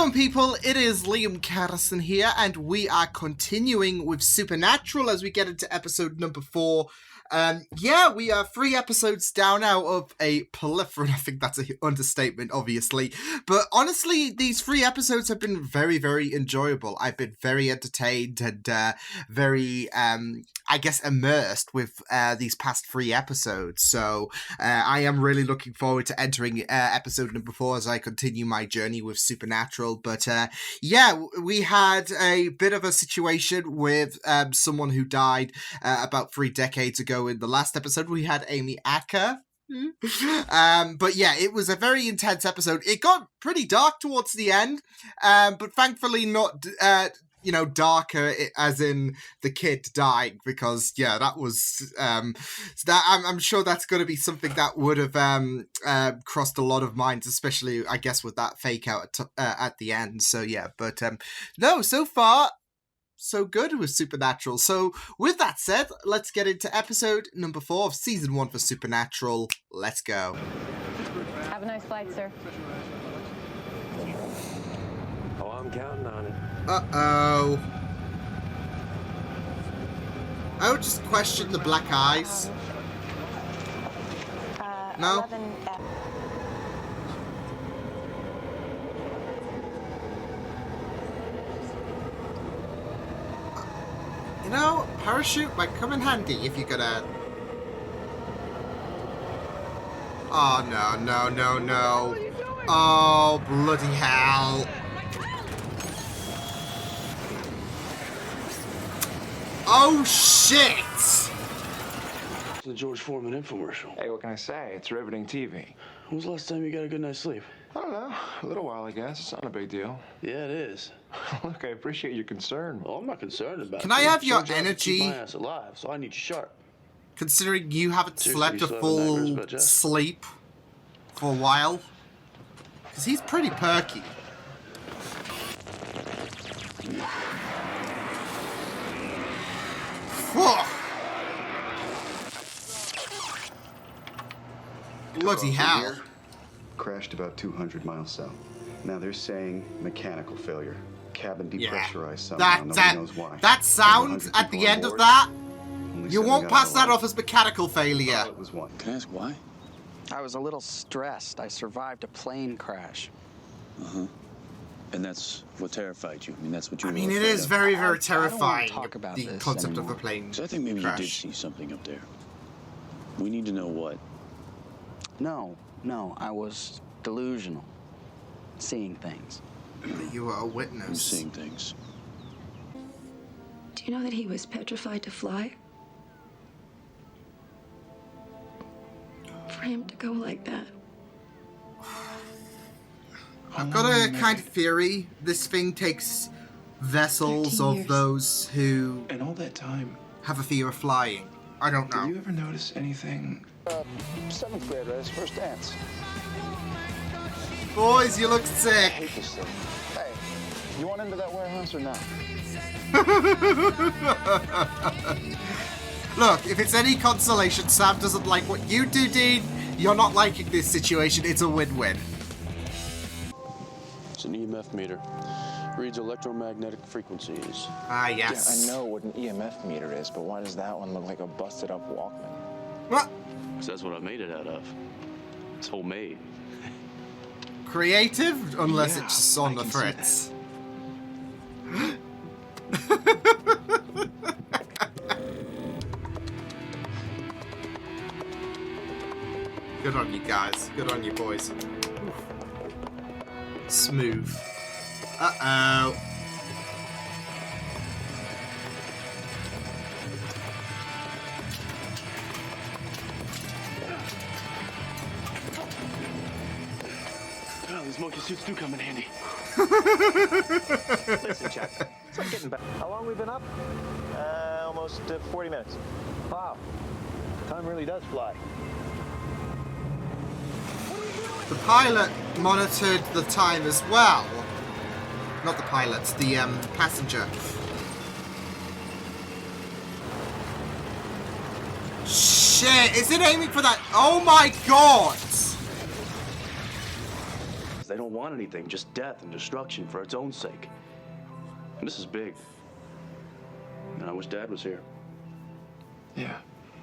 going, people? It is Liam Catterson here, and we are continuing with Supernatural as we get into episode number 4. Yeah, we are 3 episodes down out of a plethora. I think that's an understatement, obviously. But honestly, these 3 episodes have been very, very enjoyable. I've been very entertained and very, I guess, immersed with these past 3 episodes. So I am really looking forward to entering episode number 4 as I continue my journey with Supernatural. But yeah, we had a bit of a situation with someone who died about 3 decades ago. In the last episode, we had Amy Acker. But yeah, it was a very intense episode. It got pretty dark towards the end, but thankfully not, darker as in the kid dying, because yeah, that was that. I'm sure that's going to be something that would have crossed a lot of minds, especially I guess with that fake out at the end. So yeah, but no, so far so good with Supernatural. So with that said, let's get into episode number 4 of season 1 for Supernatural. Let's go. Have a nice flight, sir. Oh, I'm counting on it. Uh-oh. I would just question the black eyes. No? 11F. You know, parachute might come in handy if you're gonna... Oh, no, no, no, no. Oh, bloody hell. Oh, shit! It's the George Foreman infomercial. Hey, what can I say? It's riveting TV. When was the last time you got a good night's sleep? I don't know. A little while, I guess. It's not a big deal. Yeah, it is. Look, I appreciate your concern. Well, I'm not concerned about it. Can I have your job is to energy? keep my ass alive, so I need you sharp. Considering you haven't Seriously, slept you a still have full nightmares about Jess? sleep for a while. Because he's pretty perky. Whoa! Bloody hell. Crashed about 200 miles south. Now they're saying mechanical failure. Cabin depressurized somehow. Nobody knows why. That sound at the end of that, you won't pass that off as mechanical failure. Oh, it was one. Can I ask why? I was a little stressed. I survived a plane crash. Uh-huh. And that's what terrified you? I mean, that's what you I were mean, it afraid is of? very, I very don't terrifying, talk about the this concept anymore. of a plane 'Cause I think maybe crash. you did see something up there. We need to know what. No, I was delusional. Seeing things. You were a Who's witness. seeing things? Do you know that he was petrified to fly? For him to go like that. I've got a kind of theory. This thing takes vessels 13 of years. those who And all that time, have a fear of flying. I don't did you know. ever notice anything? 7th grade, right? His first dance. Boys, you look sick. Hate this thing. Hey, you want into that warehouse or not? Look, if it's any consolation, Sam doesn't like what you do, Dean. You're not liking this situation. It's a win-win. It's an EMF meter. Reads electromagnetic frequencies. Ah, yes. Yeah, I know what an EMF meter is, but why does that one look like a busted-up Walkman? What? 'Cause that's what I made it out of. It's homemade. Creative? Unless Yeah, it's just on I the can see fritz. Good on you guys. Good on you boys. Smooth. Uh-oh. Oh, these monkey suits do come in handy. Listen, Chuck, it's like getting back. How long we been up? Almost 40 minutes. Wow. Time really does fly. The pilot monitored the time as well. Not the pilot, the passenger. Shit, is it aiming for that? Oh my god! They don't want anything, just death and destruction for its own sake. And this is big. And I wish Dad was here. Yeah,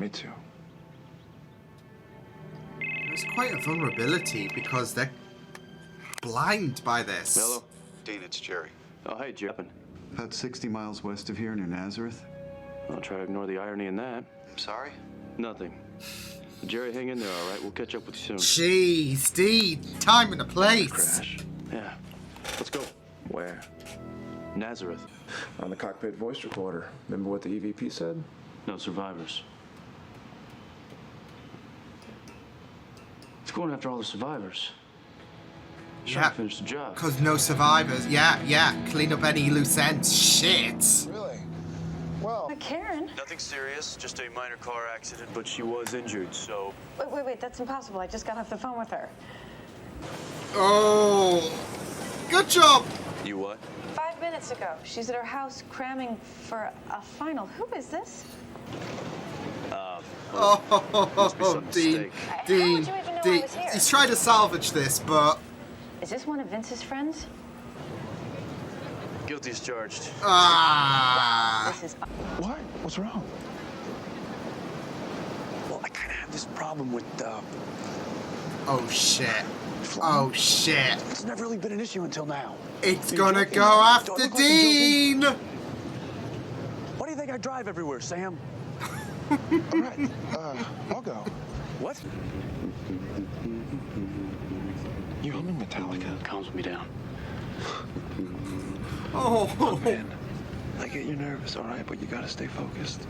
me too. There's quite a vulnerability because they're blind by this. Hello? Dean, it's Jerry. Oh, hey, Jeff. About 60 miles west of here near Nazareth. I'll try to ignore the irony in that. I'm sorry? Nothing. Jerry, hang in there, all right? We'll catch up with you soon. Jeez, Dean, time and a place. Crash. Yeah. Let's go. Where? Nazareth. On the cockpit voice recorder. Remember what the EVP said? No survivors. It's going after all the survivors. Trying Yeah, to finish the job. because no survivors. Yeah, clean up any loose ends. Shit. Really? Well, Karen? Nothing serious, just a minor car accident, but she was injured, so... Wait, that's impossible. I just got off the phone with her. Oh, good job. You what? 5 minutes ago. She's at her house cramming for a final. Who is this? Oh, Dean, How would you even know I was here? He's trying to salvage this, but Is this one of Vince's friends? Guilty as charged. This is... what? What's wrong? Well, I kind of have this problem with, oh shit. Oh shit. It's never really been an issue until now. It's You're gonna joking. go Do I after look like I'm Dean. Why do you think I drive everywhere, Sam? All right, I'll go. What? You humming Metallica? Calms me down. Oh, Man, I get you're nervous, all right, but you gotta stay focused.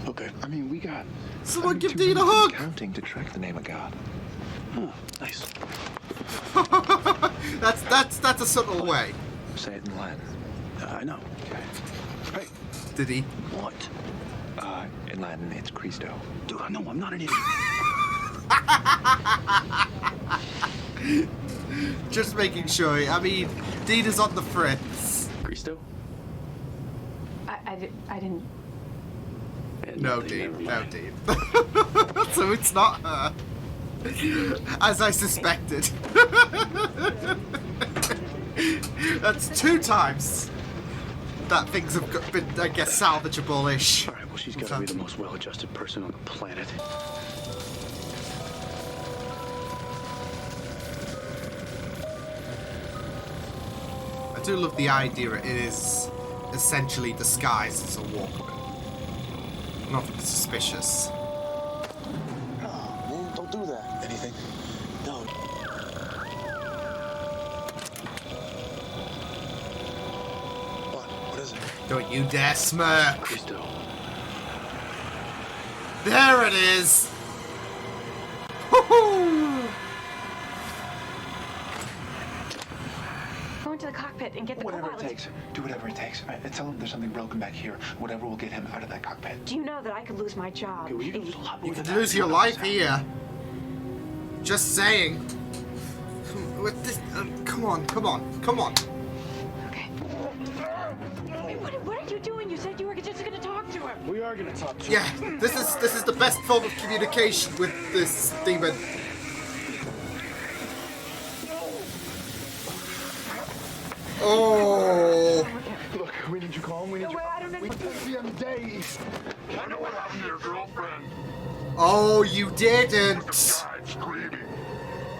Okay. I mean, we got... someone give 2 Dean a minutes hug. counting to track the name of God. Huh, nice. that's a subtle way. Say it in Latin. I know. Okay. Hey, Did he? What? in Latin, it's Christo. Dude, I know, I'm not an idiot. Just making sure. I mean, Dean is on the fritz. Christo? I didn't... No, Dean. No, Dean. So it's not her. As I suspected. That's 2 times that things have been, I guess, salvageable-ish. All right, well, she's got to be the most well-adjusted person on the planet. I do love the idea it is essentially disguised as a Walkman. Nothing suspicious. Oh, man, don't do that. Anything? No. What is it? Don't you dare smirk. Christo. There it is. Woohoo! Go into the cockpit and get the Whatever it co-pilot. takes. Do whatever it takes. Tell him there's something broken back here. Whatever will get him out of that cockpit. Do you know that I could lose my job? Okay, well, you can lose a lot more You than could that. lose your life here. Just saying. With this, come on. Okay. Wait, what are you doing? You said you were just going to talk to him. We are going to talk to Yeah, this is the best form of communication with this demon. Oh. Look, we need you calm. We need you. I don't know. We need them days. I know what happened to your girlfriend. Oh, you didn't. Died screaming.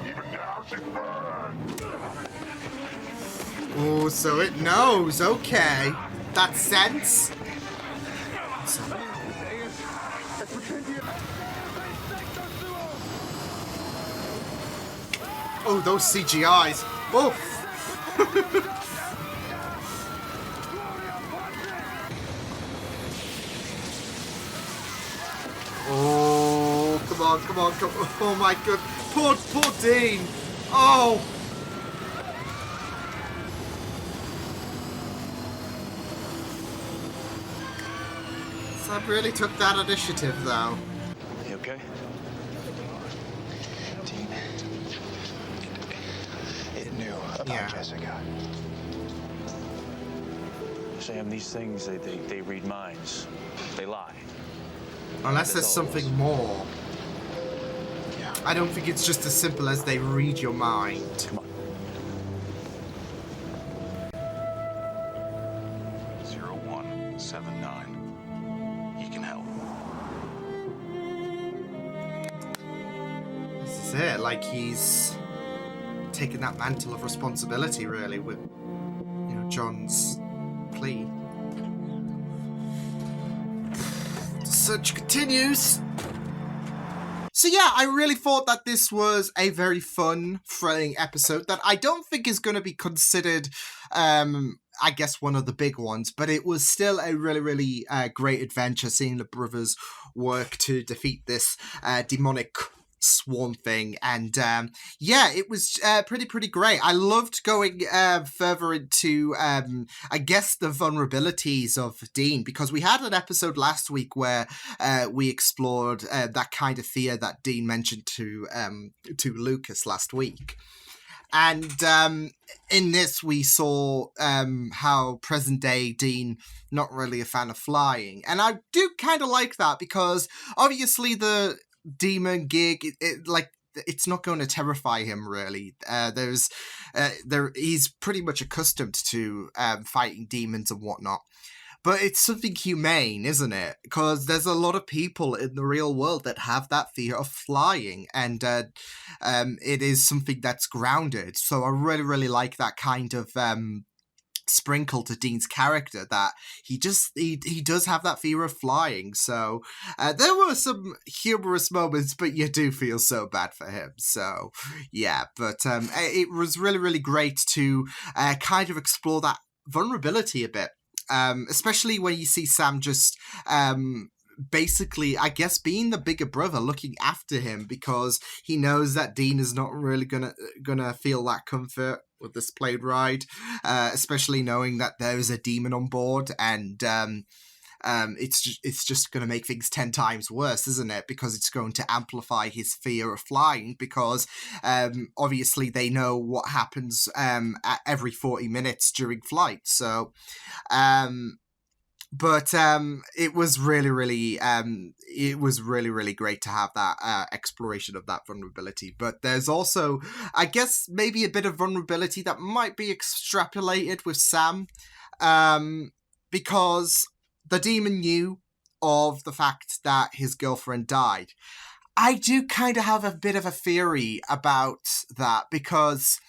Even now she's burned. Oh, so it knows. Okay. That sense. Oh, those CGIs. Oh. Oh, come on. Oh my god. Poor Dean. Oh. Sam really took that initiative, though. You okay? Dean, it knew about Yeah. Jessica. Sam, these things, they read minds. They lie. Unless there's something more. Yeah. I don't think it's just as simple as they read your mind. Come on. 0179. He can help. This is it. Like, he's taken that mantle of responsibility, really, with, you know, John's plea. The search continues. So yeah, I really thought that this was a very fun, thrilling episode that I don't think is going to be considered, I guess, one of the big ones, but it was still a really, really great adventure seeing the brothers work to defeat this demonic swarm thing. And yeah, it was pretty great. I loved going further into I guess the vulnerabilities of Dean, because we had an episode last week where we explored that kind of fear that Dean mentioned to Lucas last week. And in this, we saw how present-day Dean not really a fan of flying. And I do kind of like that, because obviously the demon gig, it's not going to terrify him, really. He's pretty much accustomed to fighting demons and whatnot. But it's something humane, isn't it? Because there's a lot of people in the real world that have that fear of flying, and it is something that's grounded. So I really, really like that kind of sprinkle to Dean's character, that he does have that fear of flying. So there were some humorous moments, but you do feel so bad for him. So yeah, but it was really, really great to kind of explore that vulnerability a bit. Especially when you see Sam just basically, I guess, being the bigger brother, looking after him, because he knows that Dean is not really gonna feel that comfort with this plane ride, especially knowing that there is a demon on board, and it's just going to make things 10 times worse, isn't it? Because it's going to amplify his fear of flying, because obviously they know what happens at every 40 minutes during flight. So but it was really, really great to have that exploration of that vulnerability. But there's also, I guess, maybe a bit of vulnerability that might be extrapolated with Sam, because the demon knew of the fact that his girlfriend died. I do kind of have a bit of a theory about that, because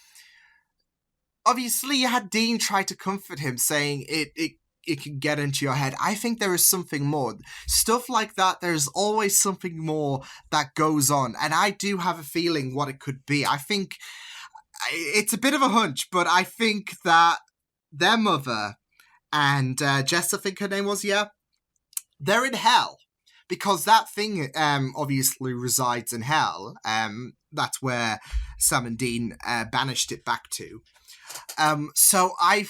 obviously you had Dean try to comfort him, saying it can get into your head. I think there is something more. Stuff like that, there's always something more that goes on. And I do have a feeling what it could be. I think it's a bit of a hunch, but I think that their mother and Jess, I think her name was, yeah, they're in hell. Because that thing obviously resides in hell. That's where Sam and Dean banished it back to. So I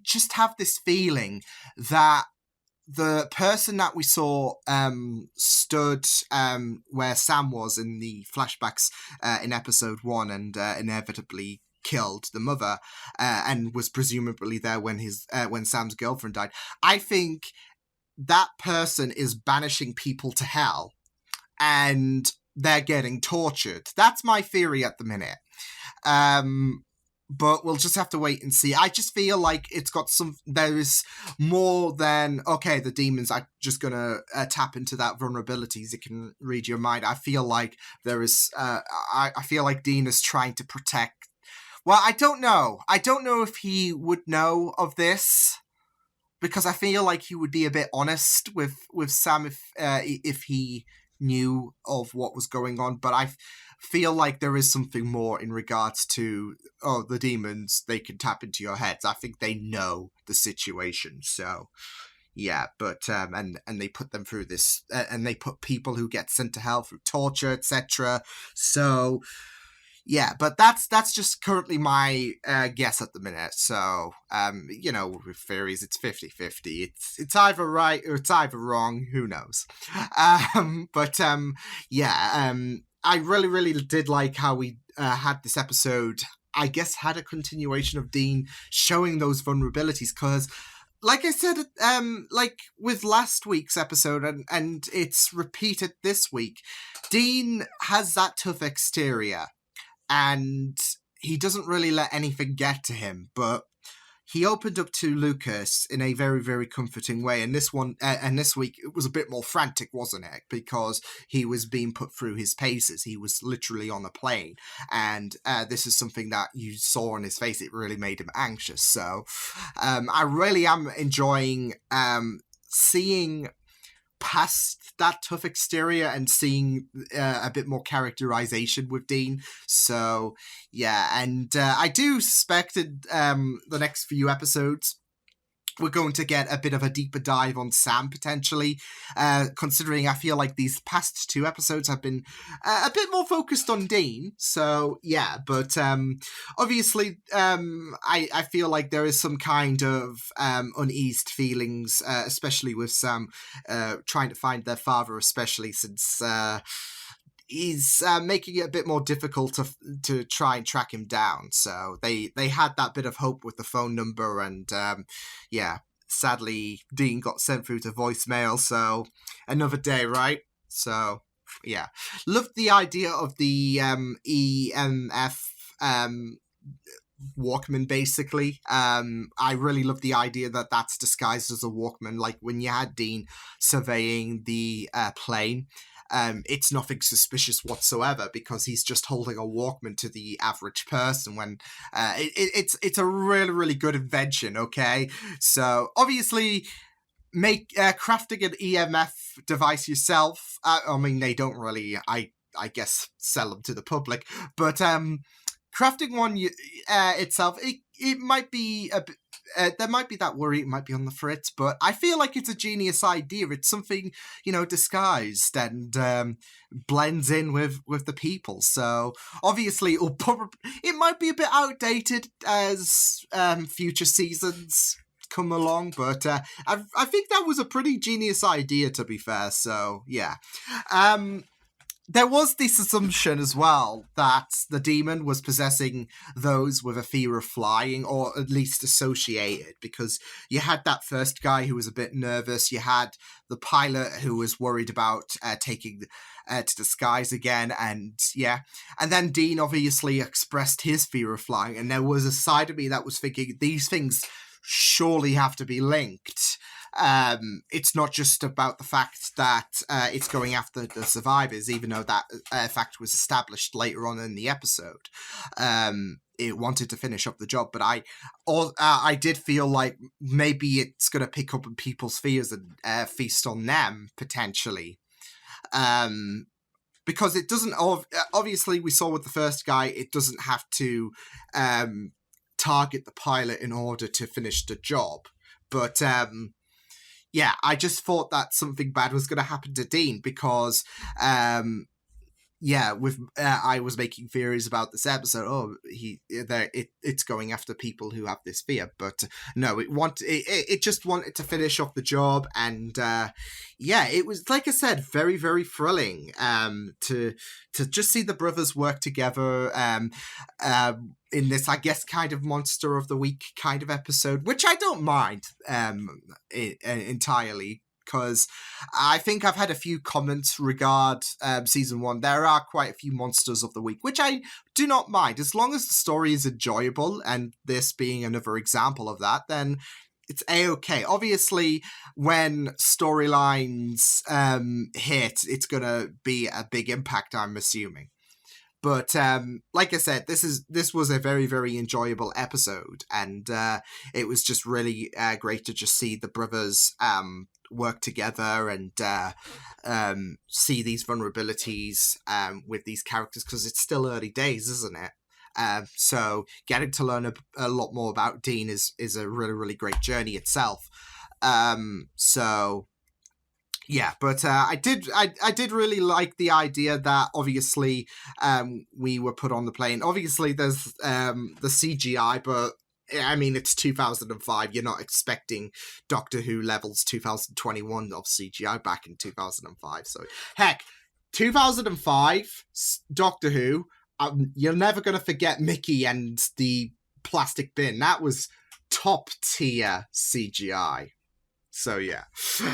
just have this feeling that the person that we saw stood where Sam was in the flashbacks in episode 1 and inevitably killed the mother and was presumably there when Sam's girlfriend died. I think that person is banishing people to hell and they're getting tortured. That's my theory at the minute. But we'll just have to wait and see. I just feel like there is more than, okay, the demons are just going to tap into that vulnerabilities. It can read your mind. I feel like there is, I feel like Dean is trying to protect. Well, I don't know. I don't know if he would know of this, because I feel like he would be a bit honest with Sam if he knew of what was going on. But I feel like there is something more in regards to, the demons, they can tap into your heads. I think they know the situation. So yeah, but and they put them through this, and they put people who get sent to hell through torture, etc. So yeah, but that's just currently my guess at the minute. So with theories, it's 50-50. It's either right or it's either wrong. Who knows? I really, really did like how we had this episode, I guess, had a continuation of Dean showing those vulnerabilities, because like I said, like with last week's episode, and it's repeated this week, Dean has that tough exterior, and he doesn't really let anything get to him, but he opened up to Lucas in a very, very comforting way. And this week, it was a bit more frantic, wasn't it? Because he was being put through his paces. He was literally on a plane. And this is something that you saw on his face. It really made him anxious. So I really am enjoying seeing past that tough exterior and seeing a bit more characterization with Dean. So yeah, and I do suspect in the next few episodes we're going to get a bit of a deeper dive on Sam, potentially, considering I feel like these past 2 episodes have been a bit more focused on Dean. So, yeah, but obviously I feel like there is some kind of uneased feelings, especially with Sam trying to find their father, especially since he's making it a bit more difficult to try and track him down. So they had that bit of hope with the phone number, and yeah, sadly Dean got sent through to voicemail. So another day, right? So yeah, loved the idea of the EMF Walkman, basically. I really love the idea that that's disguised as a Walkman, like when you had Dean surveying the plane. It's nothing suspicious whatsoever because he's just holding a Walkman to the average person. When it's a really, really good invention. Okay, so obviously crafting an EMF device yourself. I mean, they don't really, I guess, sell them to the public, but crafting one itself, it might be a bit. There might be that worry, it might be on the fritz, but I feel like it's a genius idea. It's something, disguised and blends in with the people. So obviously it might be a bit outdated as future seasons come along, but I think that was a pretty genius idea, to be fair. So yeah. There was this assumption as well that the demon was possessing those with a fear of flying, or at least associated, because you had that first guy who was a bit nervous, you had the pilot who was worried about taking to the skies again, and then Dean obviously expressed his fear of flying, and there was a side of me that was thinking these things surely have to be linked. It's not just about the fact that it's going after the survivors, even though that fact was established later on in the episode. It wanted to finish up the job, but I did feel like maybe it's going to pick up on people's fears and feast on them, potentially. Because it doesn't, obviously we saw with the first guy, it doesn't have to target the pilot in order to finish the job. But yeah, I just thought that something bad was going to happen to Dean because, I was making theories about this episode. Oh, it's going after people who have this fear, but no, it just wanted to finish off the job, and it was, like I said, very, very thrilling to just see the brothers work together. In this, I guess, kind of monster of the week kind of episode, which I don't mind entirely, because I think I've had a few comments regard season 1. There are quite a few monsters of the week, which I do not mind. As long as the story is enjoyable, and this being another example of that, then it's A-okay. Obviously, when storylines hit, it's going to be a big impact, I'm assuming. But like I said, this was a very, very enjoyable episode, and it was just really great to just see the brothers work together and see these vulnerabilities with these characters, because it's still early days, isn't it? So getting to learn a lot more about Dean is a really, really great journey itself. So yeah, but I did really like the idea that obviously we were put on the plane. Obviously, there's the CGI, but I mean, it's 2005. You're not expecting Doctor Who levels 2021 of CGI back in 2005. So heck, 2005 Doctor Who. You're never gonna forget Mickey and the plastic bin. That was top tier CGI. So yeah.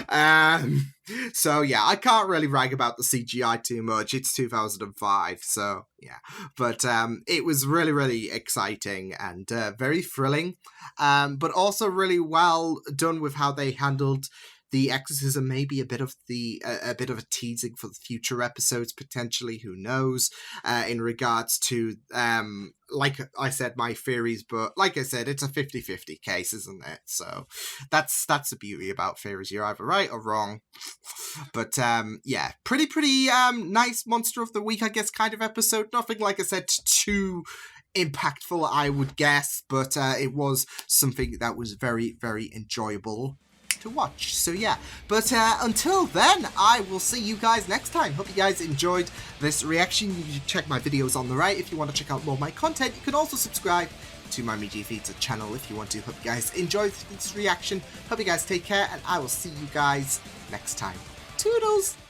I can't really rag about the CGI too much. It's 2005, so yeah. But it was really, really exciting and very thrilling. But also really well done with how they handled the exorcism. Maybe a bit of a teasing for the future episodes, potentially, who knows, in regards to like I said, my theories, but like I said, it's a 50-50 case, isn't it? So that's the beauty about theories. You're either right or wrong. But yeah, pretty nice Monster of the Week, I guess, kind of episode. Nothing, like I said, too impactful, I would guess, but it was something that was very, very enjoyable to watch. So yeah, but until then, I will see you guys next time. Hope you guys enjoyed this reaction. You can check my videos on the right if you want to check out more of my content. You can also subscribe to my Media Feeds channel if you want to. Hope you guys enjoyed this reaction. Hope you guys take care, and I will see you guys next time. Toodles!